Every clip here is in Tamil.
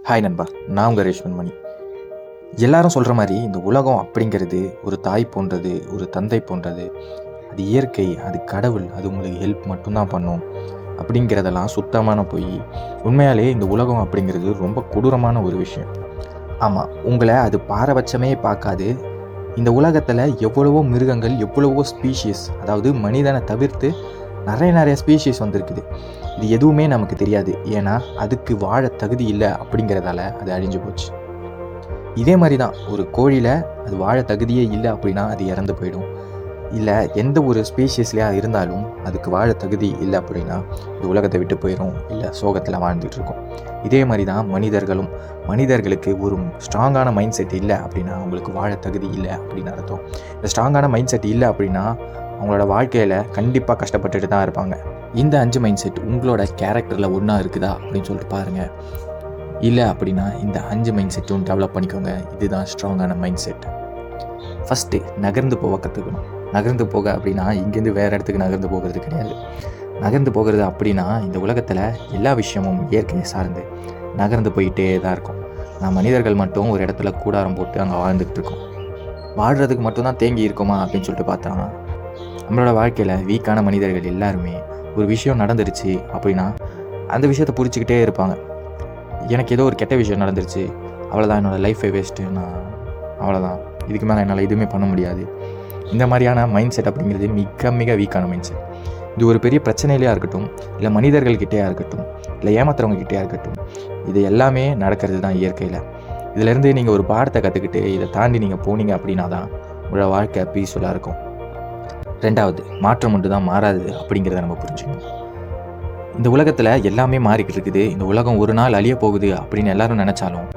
ஹாய் நண்பா, நான் உங்கள் ரேஷ்மன் மணி. எல்லாரும் சொல்கிற மாதிரி இந்த உலகம் அப்படிங்கிறது ஒரு தாய் போன்றது, ஒரு தந்தை போன்றது. அது இயற்கை, அது கடவுள், அது உங்களுக்கு ஹெல்ப் மட்டும்தான் பண்ணும் அப்படிங்கிறதெல்லாம் சுத்தமான பொய். உண்மையாலே இந்த உலகம் அப்படிங்கிறது ரொம்ப கொடூரமான ஒரு விஷயம். ஆமாம், உங்களை அது பாரபட்சமே பார்க்காது. இந்த உலகத்தில் எவ்வளவோ மிருகங்கள், எவ்வளவோ ஸ்பீஷீஸ், அதாவது மனிதனை தவிர்த்து நிறைய ஸ்பீஷீஸ் வந்திருக்குது. இது எதுவுமே நமக்கு தெரியாது. ஏன்னா அதுக்கு வாழ தகுதி இல்லை அப்படிங்கிறதால அது அழிஞ்சு போச்சு. இதே மாதிரி தான் ஒரு கோழியில் அது வாழ தகுதியே இல்லை அப்படின்னா அது இறந்து போயிடும். இல்லை எந்த ஒரு ஸ்பீஷீஸ்லேயே இருந்தாலும் அதுக்கு வாழ தகுதி இல்லை அப்படின்னா இந்த உலகத்தை விட்டு போயிடும், இல்லை சோகத்தில் வாழ்ந்துட்டு இருக்கும். இதே மாதிரி தான் மனிதர்களும். மனிதர்களுக்கு ஒரு ஸ்ட்ராங்கான மைண்ட் செட் இல்லை அப்படின்னா அவங்களுக்கு வாழ தகுதி இல்லை அப்படின்னு அர்த்தம். இந்த ஸ்ட்ராங்கான மைண்ட் செட் இல்லை அப்படின்னா அவங்களோட வாழ்க்கையில் கண்டிப்பாக கஷ்டப்பட்டுட்டு தான் இருப்பாங்க. இந்த 5 மைண்ட் செட் உங்களோட கேரக்டரில் ஒன்றா இருக்குதா அப்படின்னு சொல்லிட்டு பாருங்கள். இல்லை அப்படின்னா இந்த 5 மைண்ட் செட்டும் டெவலப் பண்ணிக்கோங்க. இதுதான் ஸ்ட்ராங்கான மைண்ட் செட். ஃபஸ்ட்டு நகர்ந்து போக கற்றுக்கணும். நகர்ந்து போக அப்படின்னா இங்கேருந்து வேறு இடத்துக்கு நகர்ந்து போகிறது கிடையாது. நகர்ந்து போகிறது அப்படின்னா இந்த உலகத்தில் எல்லா விஷயமும் இயற்கையை சார்ந்து நகர்ந்து போயிட்டே தான் இருக்கும். மனிதர்கள் மட்டும் ஒரு இடத்துல கூடாரம் போட்டு அங்கே வாழ்ந்துகிட்டு இருக்கோம். வாழ்கிறதுக்கு மட்டும்தான் தேங்கி இருக்கோமா அப்படின்னு சொல்லிட்டு பார்த்தா நம்மளோட வாழ்க்கையில் வீக்கான மனிதர்கள் எல்லாருமே ஒரு விஷயம் நடந்துருச்சு அப்படின்னா அந்த விஷயத்தை பிடிச்சிக்கிட்டே இருப்பாங்க. எனக்கு ஏதோ ஒரு கெட்ட விஷயம் நடந்துருச்சு, அவ்வளோதான், என்னோடய லைஃபை வேஸ்ட்டு, நான் அவ்வளோதான், இதுக்கு மேலே என்னால் எதுவுமே பண்ண முடியாது. இந்த மாதிரியான மைண்ட் செட் அப்படிங்கிறது மிக வீக்கான மைண்ட் செட். இது ஒரு பெரிய பிரச்சனையிலையாக இருக்கட்டும், இல்லை மனிதர்கள்கிட்டையாக இருக்கட்டும், இல்லை ஏமாத்துறவங்ககிட்டையாக இருக்கட்டும், இது எல்லாமே நடக்கிறது தான் இயற்கையில். இதிலேருந்து நீங்கள் ஒரு பாடத்தை கற்றுக்கிட்டு இதை தாண்டி நீங்கள் போனீங்க அப்படின்னா தான் உங்களோட வாழ்க்கை பீஸ்ஃபுல்லாக இருக்கும். 2வது, மாற்றம் ஒன்று தான் மாறாது அப்படிங்கிறத நம்ம புரிஞ்சுக்கணும். இந்த உலகத்தில் எல்லாமே மாறிக்கிட்டு இருக்குது. இந்த உலகம் ஒரு நாள் அழிய போகுது அப்படின்னு எல்லாரும் நினச்சாலும்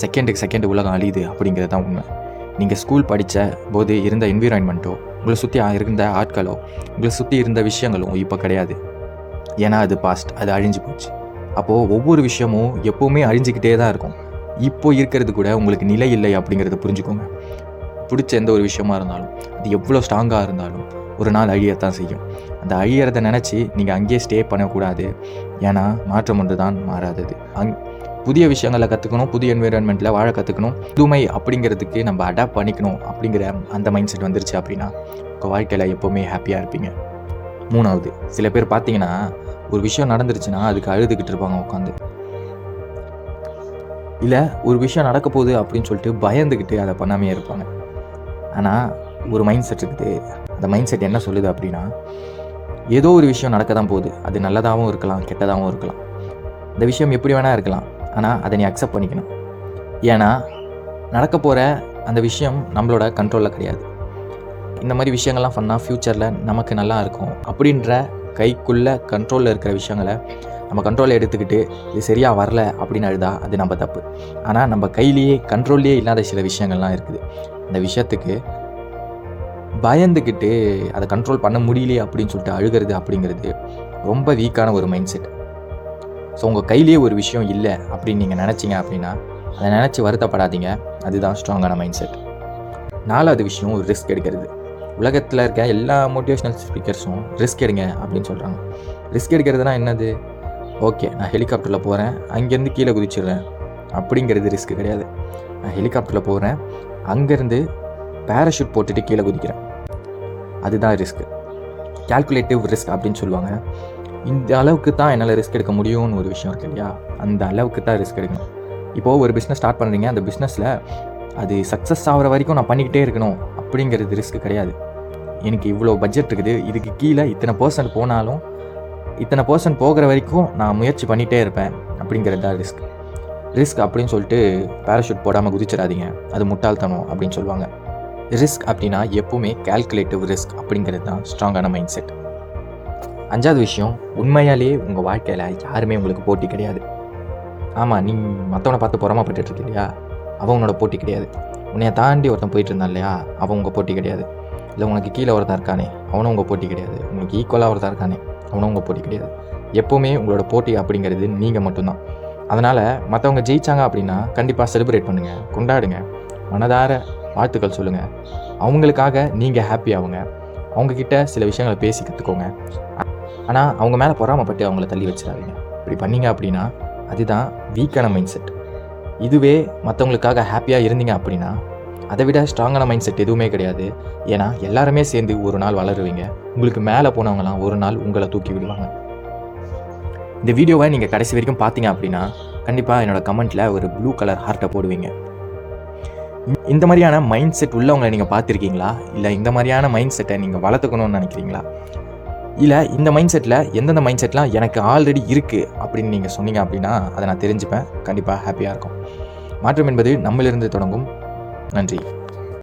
செகண்டுக்கு செகண்டு உலகம் அழியுது அப்படிங்கிறது தான் உண்மை. நீங்கள் ஸ்கூல் படித்த போது இருந்த என்விரான்மெண்ட்டோ, உங்களை சுற்றி இருந்த ஆட்களோ, உங்களை சுற்றி இருந்த விஷயங்களும் இப்போ கிடையாது. ஏன்னா அது பாஸ்ட், அது அழிஞ்சு போச்சு. அப்போது ஒவ்வொரு விஷயமும் எப்போவுமே அழிஞ்சிக்கிட்டே தான் இருக்கும். இப்போ இருக்கிறது கூட உங்களுக்கு நிலை இல்லை அப்படிங்கிறத புரிஞ்சுக்கோங்க. பிடிச்ச எந்த ஒரு விஷயமா இருந்தாலும் அது எவ்வளோ ஸ்ட்ராங்காக இருந்தாலும் ஒரு நாள் அழியத்தான் செய்யும். அந்த அழியறத நினச்சி நீங்கள் அங்கேயே ஸ்டே பண்ணக்கூடாது. ஏன்னா மாற்றம் ஒன்று தான் மாறாதது. புதிய விஷயங்களை கற்றுக்கணும், புதிய என்விரான்மெண்ட்டில் வாழ கற்றுக்கணும். புதுமை அப்படிங்கிறதுக்கு நம்ம அடாப்ட் பண்ணிக்கணும் அப்படிங்கிற அந்த மைண்ட் செட் வந்துருச்சு அப்படின்னா உங்கள் வாழ்க்கையில் எப்போவுமே ஹாப்பியாக இருப்பீங்க. 3வது, சில பேர் பார்த்தீங்கன்னா ஒரு விஷயம் நடந்துருச்சுன்னா அதுக்கு அழுதுகிட்டு இருப்பாங்க உட்காந்து. இல்லை ஒரு விஷயம் நடக்க போகுது அப்படின்னு சொல்லிட்டு பயந்துக்கிட்டு அதை பண்ணாமையே இருப்பாங்க. ஆனால் ஒரு மைண்ட் செட் இருக்குது. அந்த மைண்ட் செட் என்ன சொல்லுது அப்படின்னா ஏதோ ஒரு விஷயம் நடக்க தான் போகுது. அது நல்லதாகவும் இருக்கலாம், கெட்டதாகவும் இருக்கலாம். இந்த விஷயம் எப்படி வேணால் இருக்கலாம். ஆனால் அதை நீ அக்செப்ட் பண்ணிக்கணும். ஏன்னா நடக்க போகிற அந்த விஷயம் நம்மளோட கண்ட்ரோலில் கிடையாது. இந்த மாதிரி விஷயங்கள்லாம் பண்ணால் ஃப்யூச்சரில் நமக்கு நல்லா இருக்கும் அப்படின்ற கைக்குள்ளே கண்ட்ரோலில் இருக்கிற விஷயங்களை நம்ம கண்ட்ரோலில் எடுத்துக்கிட்டு இது சரியாக வரல அப்படின்னு அழுதா அது நம்ம தப்பு. ஆனால் நம்ம கையிலேயே கண்ட்ரோல்லையே இல்லாத சில விஷயங்கள்லாம் இருக்குது. அந்த விஷயத்துக்கு பயந்துக்கிட்டு அதை கண்ட்ரோல் பண்ண முடியலையே அப்படின்னு சொல்லிட்டு அழுகிறது அப்படிங்கிறது ரொம்ப வீக்கான ஒரு மைண்ட் செட். ஸோ உங்கள் கையிலேயே ஒரு விஷயம் இல்லை அப்படின்னு நீங்கள் நினச்சிங்க அப்படின்னா அதை நினச்சி வருத்தப்படாதீங்க. அதுதான் ஸ்ட்ராங்கான மைண்ட் செட். 4வது விஷயம் ஒரு ரிஸ்க் எடுக்கிறது. உலகத்தில் இருக்க எல்லா மோட்டிவேஷ்னல் ஸ்பீக்கர்ஸும் ரிஸ்க் எடுங்க அப்படின்னு சொல்கிறாங்க. ரிஸ்க் எடுக்கிறதுனா என்னது? ஓகே, நான் ஹெலிகாப்டரில் போகிறேன், அங்கேருந்து கீழே குதிச்சிடுறேன் அப்படிங்கிறது ரிஸ்க் கிடையாது. நான் ஹெலிகாப்டரில் போகிறேன், அங்கேருந்து பேராஷூட் போட்டுட்டு கீழே குதிக்கிறேன், அதுதான் ரிஸ்க்கு. கால்குலேட்டிவ் ரிஸ்க் அப்படின்னு சொல்லுவாங்க. இந்த அளவுக்கு தான் என்னால் ரிஸ்க் எடுக்க முடியும்னு ஒரு விஷயம் இருக்கு இல்லையா, அந்த அளவுக்கு தான் ரிஸ்க் எடுக்கணும். இப்போது ஒரு பிஸ்னஸ் ஸ்டார்ட் பண்ணுறீங்க, அந்த பிஸ்னஸில் அது சக்ஸஸ் ஆகிற வரைக்கும் நான் பண்ணிக்கிட்டே இருக்கணும் அப்படிங்கிறது ரிஸ்க் கிடையாது. எனக்கு இவ்வளோ பட்ஜெட் இருக்குது, இதுக்கு கீழே இத்தனை பர்சன்ட் போனாலும் இத்தனை பர்சன்ட் போகிற வரைக்கும் நான் முயற்சி பண்ணிகிட்டே இருப்பேன் அப்படிங்கிறது தான் ரிஸ்க். ரிஸ்க் அப்படின்னு சொல்லிட்டு பேராஷூட் போடாமல் குதிச்சிடாதீங்க, அது முட்டாள்தனம் அப்படின்னு சொல்லுவாங்க. ரிஸ்க் அப்படின்னா எப்போவுமே கால்குலேட்டிவ் ரிஸ்க் அப்படிங்கிறது தான் ஸ்ட்ராங்கான மைண்ட் செட். 5வது விஷயம், உண்மையாலே உங்கள் வாழ்க்கையில் யாருமே உங்களுக்கு போட்டி கிடையாது. ஆமாம், நீ மற்றவனை பார்த்து பொறாமப்பட்டு இருக்கு இல்லையா, அவன் உன்னோட போட்டி கிடையாது. உன்னைய தாண்டி ஒருத்தன் போயிட்டு இருந்தான் இல்லையா, அவன் உங்கள் போட்டி கிடையாது. இல்லை உனக்கு கீழே ஒருத்தன் இருக்கானே, அவனும் உங்கள் போட்டி கிடையாது. உங்களுக்கு ஈக்குவலாக ஒருத்தன் இருக்கானே, அவனும் உங்கள் போட்டி கிடையாது. எப்போவுமே உங்களோட போட்டி அப்படிங்கிறது நீங்கள் மட்டும்தான். அதனால் மற்றவங்க ஜெயித்தாங்க அப்படின்னா கண்டிப்பாக செலிப்ரேட் பண்ணுங்கள், கொண்டாடுங்க, மனதார வாழ்த்துக்கள் சொல்லுங்கள். அவங்களுக்காக நீங்கள் ஹாப்பி ஆகுங்க. அவங்கக்கிட்ட சில விஷயங்களை பேசி கற்றுக்கோங்க. ஆனால் அவங்க மேலே பொறாமப்பட்டு அவங்கள தள்ளி வச்சிடாதீங்க. இப்படி பண்ணீங்க அப்படின்னா அதுதான் வீக்கான மைண்ட் செட். இதுவே மற்றவங்களுக்காக ஹாப்பியாக இருந்தீங்க அப்படின்னா அதை விட ஸ்ட்ராங்கான மைண்ட் செட் எதுவுமே கிடையாது. ஏன்னா எல்லாருமே சேர்ந்து ஒரு நாள் வளருவீங்க. உங்களுக்கு மேலே போனவங்களாம் ஒரு நாள் உங்களை தூக்கி விடுவாங்க. இந்த வீடியோவை நீங்கள் கடைசி வரைக்கும் பார்த்தீங்க அப்படின்னா கண்டிப்பாக என்னோடய கமெண்ட்டில் ஒரு ப்ளூ கலர் ஹார்ட்டை போடுவீங்க. இந்த மாதிரியான மைண்ட் செட் உள்ளவங்களை நீங்கள் பார்த்துருக்கீங்களா? இல்லை இந்த மாதிரியான மைண்ட் செட்டை நீங்கள் வளர்த்துக்கணும்னு நினைக்கிறீங்களா? இல்லை இந்த மைண்ட் செட்டில் எந்தெந்த மைண்ட் செட்லாம் எனக்கு ஆல்ரெடி இருக்குது அப்படின்னு நீங்கள் சொன்னீங்க அப்படின்னா அதை நான் தெரிஞ்சுப்பேன். கண்டிப்பாக ஹாப்பியாக இருக்கும். மாற்றம் என்பது நம்மளிருந்து தொடங்கும். நன்றி.